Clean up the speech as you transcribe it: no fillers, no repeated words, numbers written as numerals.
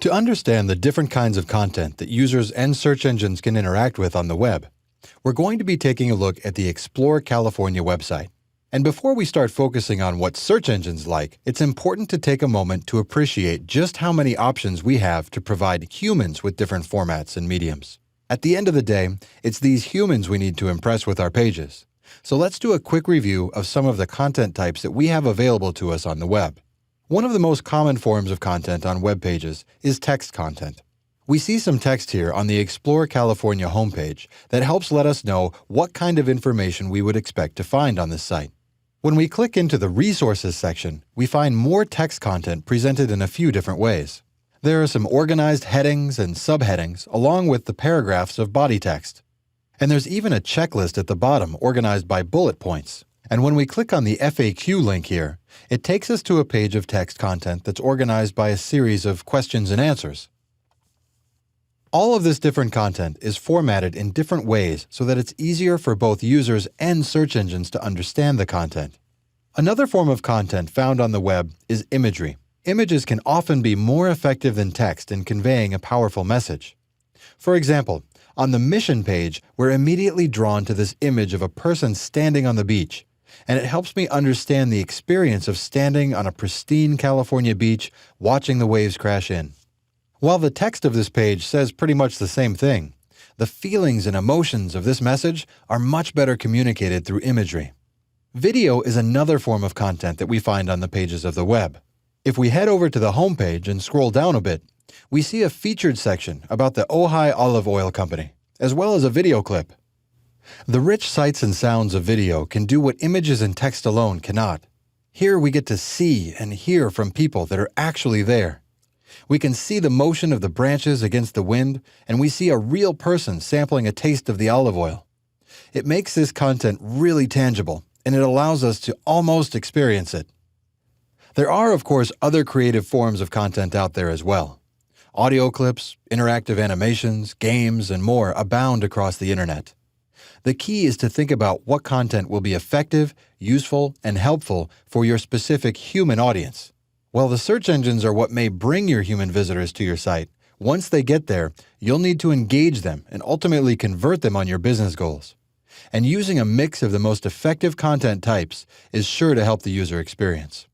To understand the different kinds of content that users and search engines can interact with on the web, we're going to be taking a look at the Explore California website. And before we start focusing on what search engines like, it's important to take a moment to appreciate just how many options we have to provide humans with different formats and mediums. At the end of the day, it's these humans we need to impress with our pages. So let's do a quick review of some of the content types that we have available to us on the web. One of the most common forms of content on web pages is text content. We see some text here on the Explore California homepage that helps let us know what kind of information we would expect to find on this site. When we click into the Resources section, we find more text content presented in a few different ways. There are some organized headings and subheadings along with the paragraphs of body text. And there's even a checklist at the bottom organized by bullet points. And when we click on the FAQ link here, it takes us to a page of text content that's organized by a series of questions and answers. All of this different content is formatted in different ways so that it's easier for both users and search engines to understand the content. Another form of content found on the web is imagery. Images can often be more effective than text in conveying a powerful message. For example, on the mission page, we're immediately drawn to this image of a person standing on the beach, and it helps me understand the experience of standing on a pristine California beach watching the waves crash in. While the text of this page says pretty much the same thing, the feelings and emotions of this message are much better communicated through imagery. Video is another form of content that we find on the pages of the web. If we head over to the home page and scroll down a bit, we see a featured section about the Ojai Olive Oil Company, as well as a video clip. The rich sights and sounds of video can do what images and text alone cannot. Here we get to see and hear from people that are actually there. We can see the motion of the branches against the wind, and we see a real person sampling a taste of the olive oil. It makes this content really tangible, and it allows us to almost experience it. There are, of course, other creative forms of content out there as well. Audio clips, interactive animations, games, and more abound across the internet. The key is to think about what content will be effective, useful, and helpful for your specific human audience. While the search engines are what may bring your human visitors to your site, once they get there, you'll need to engage them and ultimately convert them on your business goals. And using a mix of the most effective content types is sure to help the user experience.